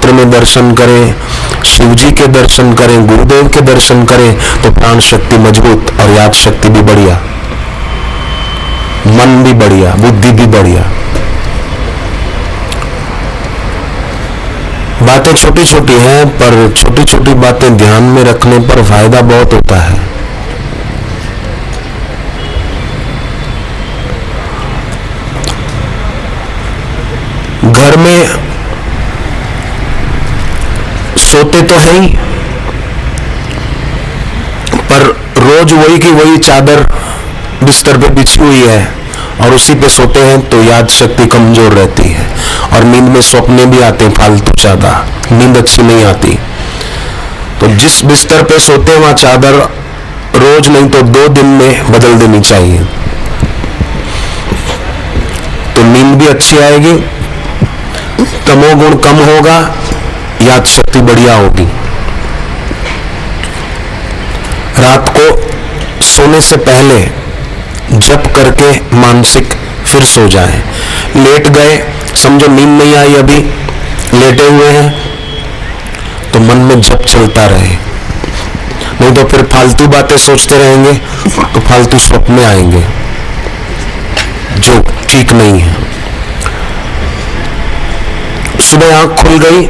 क्षेत्र में दर्शन करें, शिव जी के दर्शन करें, गुरुदेव के दर्शन करें, तो प्राण शक्ति मजबूत और याद शक्ति भी बढ़िया, मन भी बढ़िया, बुद्धि भी बढ़िया। बातें छोटी छोटी हैं, पर छोटी छोटी बातें ध्यान में रखने पर फायदा बहुत होता है। घर में सोते तो है ही, पर रोज वही की वही चादर बिस्तर पे बिछी हुई है और उसी पे सोते हैं तो याद शक्ति कमजोर रहती है और नींद में सपने भी आते हैं फालतू ज्यादा, नींद अच्छी नहीं आती। तो जिस बिस्तर पे सोते हैं वहां चादर रोज नहीं तो 2 दिन में बदल देनी चाहिए, तो नींद भी अच्छी आएगी, तमोगुण कम होगा, याद शक्ति बढ़िया होगी। रात को सोने से पहले जप करके मानसिक फिर सो जाए। लेट गए, समझो नींद नहीं आई, अभी लेटे हुए हैं, तो मन में जप चलता रहे, नहीं तो फिर फालतू बातें सोचते रहेंगे तो फालतू सपने आएंगे जो ठीक नहीं है। सुबह आंख खुल गई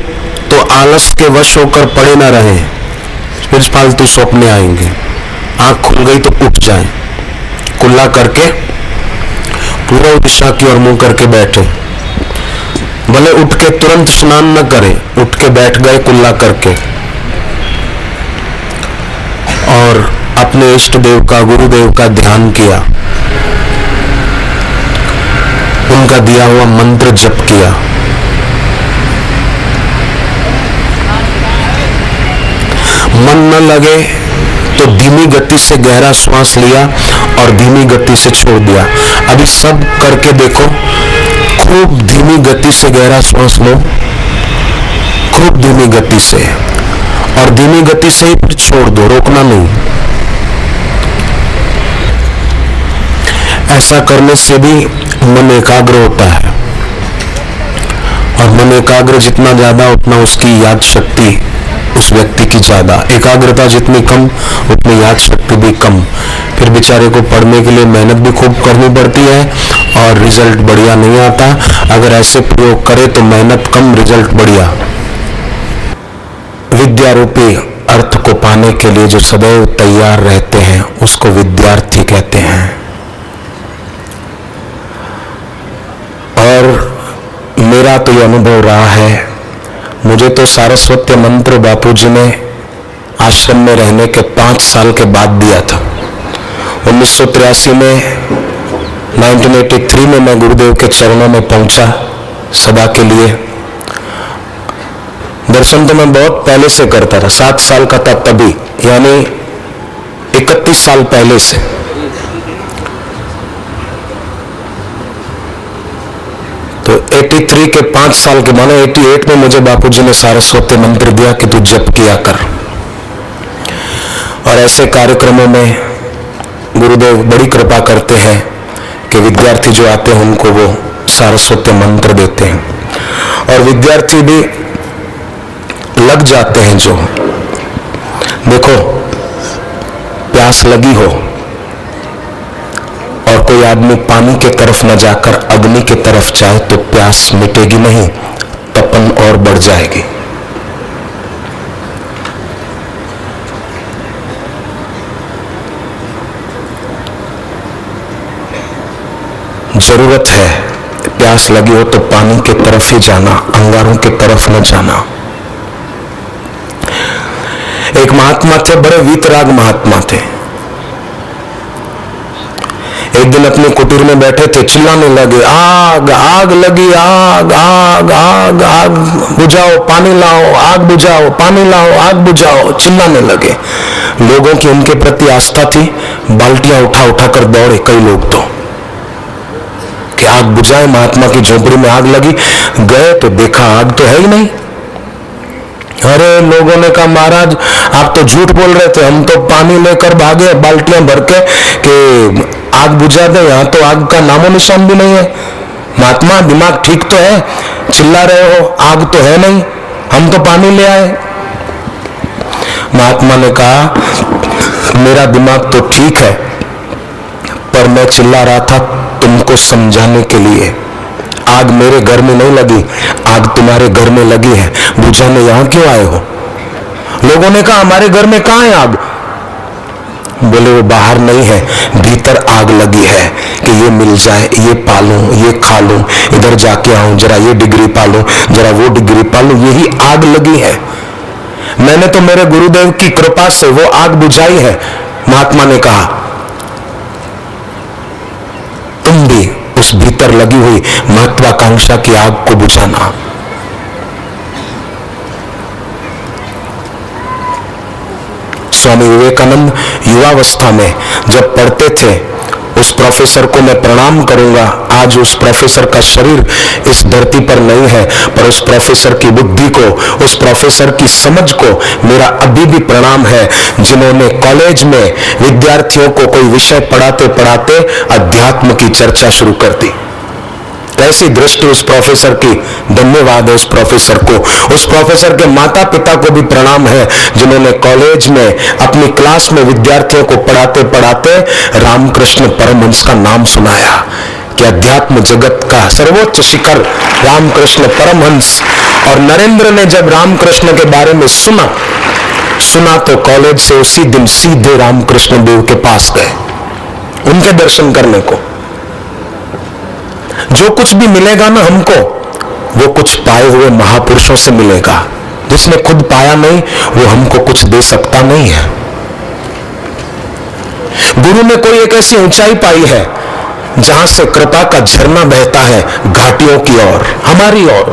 तो आलस के वश होकर पड़े ना रहे, फिर फालतू सपने आएंगे। आंख खुल गई तो उठ जाएं, कुल्ला करके पूर्व दिशा की ओर मुंह करके बैठे, भले उठ के तुरंत स्नान न करें, उठ के बैठ गए कुल्ला करके और अपने इष्ट देव का, गुरुदेव का ध्यान किया, उनका दिया हुआ मंत्र जप किया। मन न लगे तो धीमी गति से गहरा श्वास लिया और धीमी गति से छोड़ दिया। अभी सब करके देखो, खूब धीमी गति से गहरा श्वास लो, खूब धीमी गति से, और धीमी गति से ही फिर छोड़ दो, रोकना नहीं। ऐसा करने से भी मन एकाग्र होता है और मन एकाग्र जितना ज्यादा उतना उसकी याद शक्ति उस व्यक्ति की ज्यादा। एकाग्रता जितनी कम उतनी याद शक्ति भी कम। फिर बेचारे को पढ़ने के लिए मेहनत भी खूब करनी पड़ती है और रिजल्ट बढ़िया नहीं आता। अगर ऐसे प्रयोग करे तो मेहनत कम, रिजल्ट बढ़िया। विद्या रूपी अर्थ को पाने के लिए जो सदैव तैयार रहते हैं उसको विद्यार्थी कहते हैं। और मेरा तो ये अनुभव रहा है, मुझे तो सारस्वत मंत्र बापूजी ने आश्रम में रहने के 5 साल के बाद दिया था। 1983 में 1983 में मैं गुरुदेव के चरणों में पहुंचा सदा के लिए। दर्शन तो मैं बहुत पहले से करता था, 7 साल का था तभी, यानी 31 साल पहले से। तो 83 के 5 साल के मानो 88 में मुझे बापूजी ने सारस्वत मंत्र दिया कि तू जप किया कर। और ऐसे कार्यक्रमों में गुरुदेव बड़ी कृपा करते हैं कि विद्यार्थी जो आते हैं उनको वो सारस्वत मंत्र देते हैं और विद्यार्थी भी लग जाते हैं। जो देखो, प्यास लगी हो और कोई आदमी पानी के तरफ न जाकर अग्नि की तरफ जाए तो प्यास मिटेगी नहीं, तपन और बढ़ जाएगी। जरूरत है, प्यास लगी हो तो पानी की तरफ ही जाना, अंगारों की तरफ न जाना। एक महात्मा थे, बड़े वीतराग महात्मा थे। एक दिन अपने कुटीर में बैठे थे, चिल्लाने लगे, आग आग लगी, आग आग आग आग बुझाओ, पानी लाओ, आग बुझाओ, पानी लाओ, आग बुझाओ, चिल्लाने लगे। लोगों की उनके प्रति आस्था थी, बाल्टियां उठा उठा कर दौड़े कई लोग तो कि आग बुझाए। महात्मा की झोपड़ी में आग लगी, गए तो देखा आग तो है ही नहीं। अरे लोगों ने कहा, महाराज आप तो झूठ बोल रहे थे, हम तो पानी लेकर भागे बाल्टियां भर के कि आग बुझा दे, यहाँ तो आग का नामो निशान भी नहीं है। महात्मा दिमाग ठीक तो है, चिल्ला रहे हो, आग तो है नहीं, हम पानी ले आए। महात्मा ने कहा मेरा दिमाग तो ठीक है, पर मैं चिल्ला रहा था तुमको समझाने के लिए। आग मेरे घर में नहीं लगी, आग तुम्हारे घर में लगी है, बुझाने यहां क्यों आए हो? लोगों ने कहा हमारे घर में कहां है आग? बोले वो बाहर नहीं है, भीतर आग लगी है कि ये मिल जाए, ये पालूं, ये खा लूं, इधर जाके आऊं, जरा ये डिग्री पालूं, जरा वो डिग्री पालूं, यही आग लगी है। मैंने तो मेरे गुरुदेव की कृपा से वो आग बुझाई है। महात्मा ने कहा तुम भी उस भीतर लगी हुई महत्वाकांक्षा की आग को बुझाना। स्वामी विवेकानंद युवावस्था में जब पढ़ते थे, उस प्रोफेसर को मैं प्रणाम करूंगा। आज उस प्रोफेसर का शरीर इस धरती पर नहीं है, पर उस प्रोफेसर की बुद्धि को, उस प्रोफेसर की समझ को मेरा अभी भी प्रणाम है, जिन्होंने कॉलेज में विद्यार्थियों को कोई विषय पढ़ाते पढ़ाते अध्यात्म की चर्चा शुरू कर दी। कैसी दृष्टि उस प्रोफेसर की! धन्यवाद है उस प्रोफेसर को। उस प्रोफेसर के माता पिता को भी प्रणाम है, जिन्होंने कॉलेज में अपनी क्लास में विद्यार्थियों को पढ़ाते पढ़ाते रामकृष्ण परमहंस का नाम सुनाया कि अध्यात्म जगत का सर्वोच्च शिखर रामकृष्ण परमहंस। और नरेंद्र ने जब रामकृष्ण के बारे में सुना तो कॉलेज से उसी दिन सीधे रामकृष्ण देव के पास गए, उनके दर्शन करने को। जो कुछ भी मिलेगा ना हमको, वो कुछ पाए हुए महापुरुषों से मिलेगा। जिसने खुद पाया नहीं, वो हमको कुछ दे सकता नहीं है। गुरु ने कोई एक ऐसी ऊंचाई पाई है जहां से कृपा का झरना बहता है घाटियों की ओर, हमारी ओर।